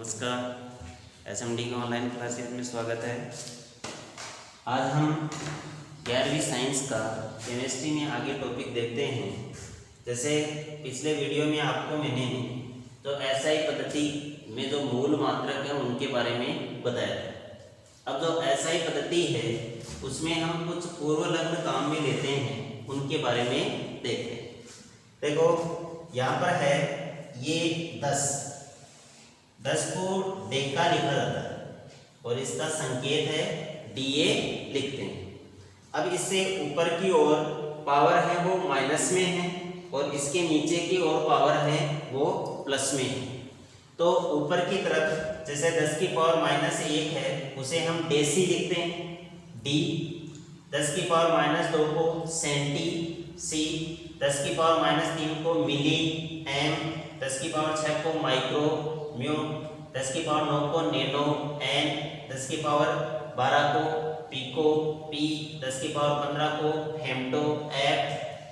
नमस्कार। एसएमडी के online classes में स्वागत है। आज हम 11वीं साइंस का केमिस्ट्री में आगे टॉपिक देखते हैं। जैसे पिछले वीडियो में आपको मैंने तो एसआई पद्धति में जो मूल मात्रक है उनके बारे में बताया था। अब जो एसआई पद्धति है उसमें हम कुछ पूर्वलग्न काम में लेते हैं, उनके बारे में देखते हैं। देखो यहाँ पर है ये 10 को डेका लिखा जाता है और इसका संकेत है डीए लिखते हैं। अब इससे ऊपर की ओर पावर है वो माइनस में है और इसके नीचे की ओर पावर है वो प्लस में है। तो ऊपर की तरफ जैसे 10 की पावर -1 है उसे हम डेसी लिखते हैं डी, 10 की पावर -2 को सेंटी सी, 10 की पावर -3 को मिली एम, 10 की पावर 6 को माइक्रो म्यू, 10 की पावर 9 को नैनो एन, 10 की पावर 12 को पिको पी, 10 की पावर 15 को हेम्टो एफ,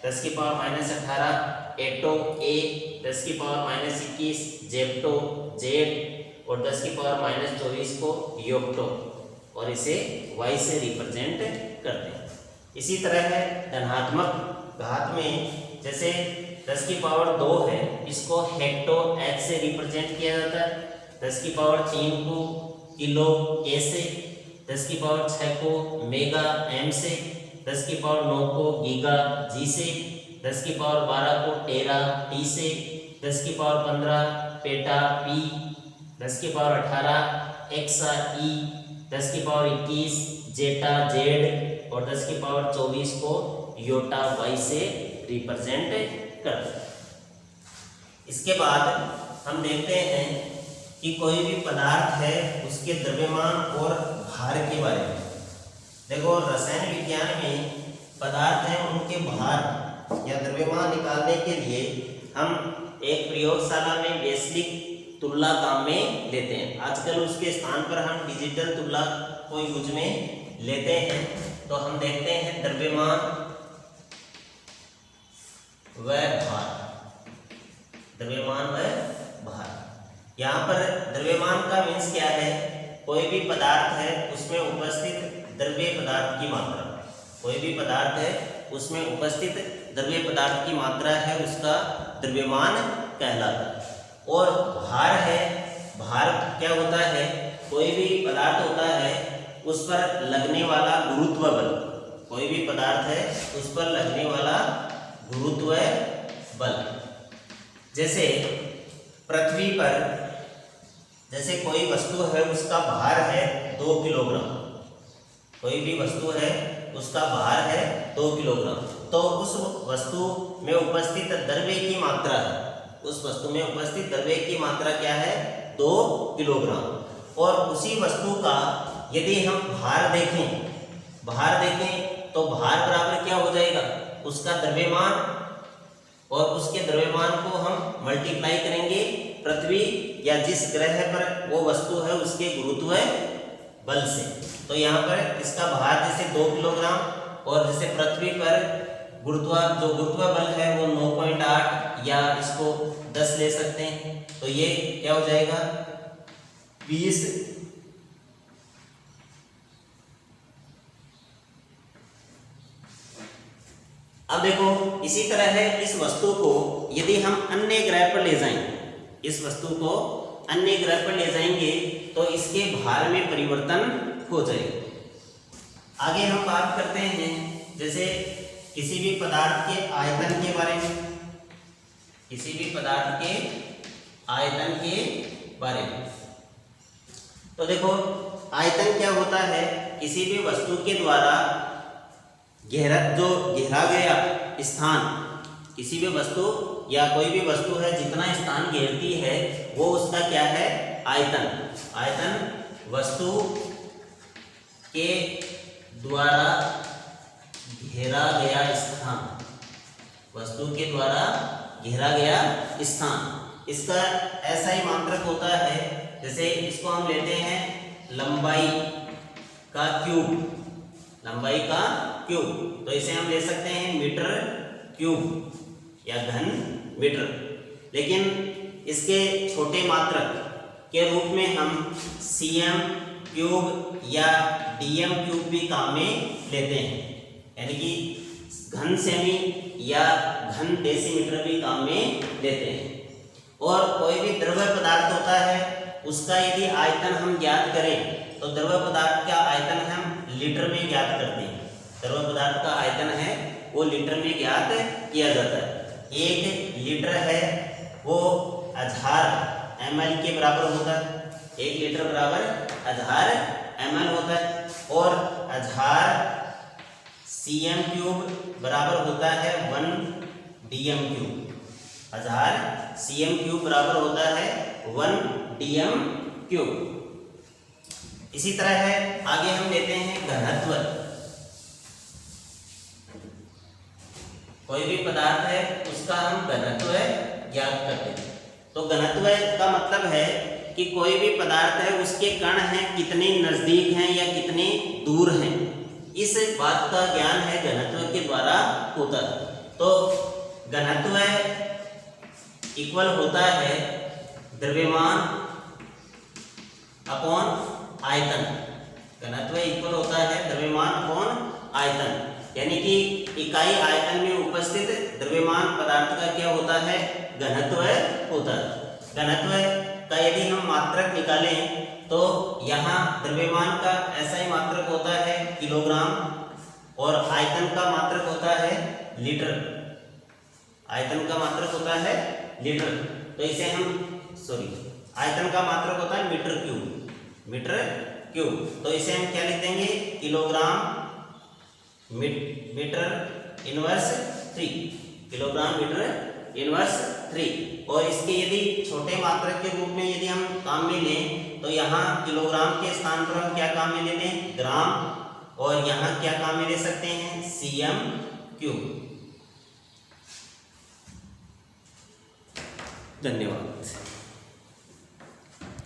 10 की पावर -18 एटो ए, 10 की पावर -21 जेप्टो जेड और 10 की पावर -24 को योक्टो और इसे y से रिप्रेजेंट करते हैं। इसी तरह है धनात्मक घात में, जैसे 10 की पावर 2 है इसको हेक्टो h से रिप्रेजेंट किया जाता है, 10 की पावर 3 को किलो k से, 10 की पावर 6 को मेगा m से, 10 की पावर 9 को गीगा g से, 10 की पावर 12 को टेरा t से, 10 की पावर 15 पेटा p, 10 की पावर 18 एक्सा e, 10 की पावर 21 जेटा जेड और 10 की पावर 24 को योटा y से रिप्रेजेंट करते हैं। इसके बाद हम देखते हैं कि कोई भी पदार्थ है उसके द्रव्यमान और भार के बारे में। देखो रसायन विज्ञान में पदार्थ हैं उनके भार या द्रव्यमान निकालने के लिए हम एक प्रयोगशाला में वैश्विक तुलना काम में लेते हैं। आजकल उसके स्थान पर हम डिजिटल तुलना को यूज में लेते हैं। तो हम देखते हैं द्रव्यमान व भार, द्रव्यमान व भार। यहाँ पर द्रव्यमान का मीन्स क्या है, कोई भी पदार्थ है उसमें उपस्थित द्रव्य पदार्थ की मात्रा, कोई भी पदार्थ है उसमें उपस्थित द्रव्य पदार्थ की मात्रा है उसका द्रव्यमान कहलाता है। और भार है, भार क्या होता है, कोई भी पदार्थ होता है उस पर लगने वाला गुरुत्व बल, कोई भी पदार्थ है उस पर लगने वाला गुरुत्व बल। जैसे पृथ्वी पर जैसे कोई वस्तु है उसका भार है 2 किलोग्राम, कोई भी वस्तु है उसका भार है 2 किलोग्राम, तो उस वस्तु में उपस्थित द्रव्य की मात्रा है, उस वस्तु में उपस्थित द्रव्य की मात्रा क्या है 2 किलोग्राम। और उसी वस्तु का यदि हम भार देखें तो भार बराबर क्या हो जाएगा, उसका द्रव्यमान और उसके द्रव्यमान को हम मल्टीप्लाई करेंगे पृथ्वी या जिस ग्रह पर वो वस्तु है उसके गुरुत्व बल से। तो यहाँ पर इसका भार जैसे 2 किलोग्राम और जैसे पृथ्वी पर जो गुरुत्व बल है वो 9.8 या इसको 10 ले सकते हैं। तो ये क्या हो जाएगा 20 अब देखो इसी तरह है, इस वस्तु को यदि हम अन्य ग्रह पर ले जाएंगे, इस वस्तु को अन्य ग्रह पर ले जाएंगे तो इसके भार में परिवर्तन हो जाएगा। आगे हम बात करते हैं जैसे किसी भी पदार्थ के आयतन के बारे में, किसी भी पदार्थ के आयतन के बारे में। तो देखो आयतन क्या होता है, किसी भी वस्तु के द्वारा घेरा गया स्थान, किसी भी वस्तु या कोई भी वस्तु है जितना स्थान घेरती है वो उसका क्या है आयतन। आयतन वस्तु के द्वारा घेरा गया स्थान, वस्तु के द्वारा घेरा गया स्थान, इसका ऐसा ही मात्रक होता है। जैसे इसको हम लेते हैं लंबाई का क्यूब, लंबाई का क्यूब, तो इसे हम ले सकते हैं मीटर क्यूब या घन मीटर। लेकिन इसके छोटे मात्रक के रूप में हम cm क्यूब या dm क्यूब भी काम में लेते हैं, यानी कि घन सेमी या घन डेसीमीटर भी काम में लेते हैं। और कोई भी द्रव्य पदार्थ होता है उसका यदि आयतन हम ज्ञात करें तो द्रव्य पदार्थ का आयतन हम लीटर में ज्ञात करते हैं। द्रव्य पदार्थ का आयतन है वो लीटर में ज्ञात किया जाता है। 1 लीटर है वो 1000 ml के बराबर होता है। 1 लीटर बराबर 1000 ml होता है और 1000 cm क्यूब बराबर होता है 1 dm क्यूब। 1000 cm क्यूब बराबर होता है 1 dm क्यूब। इसी तरह है आगे हम लेते हैं घनत्व। कोई भी पदार्थ है उसका हम घनत्व ज्ञात करते हैं। तो घनत्व का मतलब है कि कोई भी पदार्थ है उसके कण हैं कितने नजदीक हैं या कितने दूर हैं, इस बात का ज्ञान है घनत्व के द्वारा होता है। तो घनत्व इक्वल होता है द्रव्यमान अपॉन आयतन। घनत्व इक्वल होता है द्रव्यमान अपॉन आयतन, यानी कि इकाई आयतन में उपस्थित द्रव्यमान पदार्थ का क्या होता है, घनत्व होता है। घनत्व का यदि हम मात्रक निकालें तो यहाँ द्रव्यमान का ऐसा ही मात्रक होता है किलोग्राम और आयतन का मात्रक होता है लीटर। आयतन का मात्रक होता है लीटर, तो इसे हम आयतन का मात्रक होता है मीटर क्यूब। मीटर क्यूब, तो इसे हम क्या लिख देंगे, kilogram metre inverse 3। Kilogram metre inverse 3। और इसके यदि छोटे मात्रक के रूप में यदि हम काम में लें तो यहाँ किलोग्राम के स्थान पर हम क्या काम में ले लें, ग्राम, और यहाँ क्या काम में ले सकते हैं, cm क्यूब। धन्यवाद।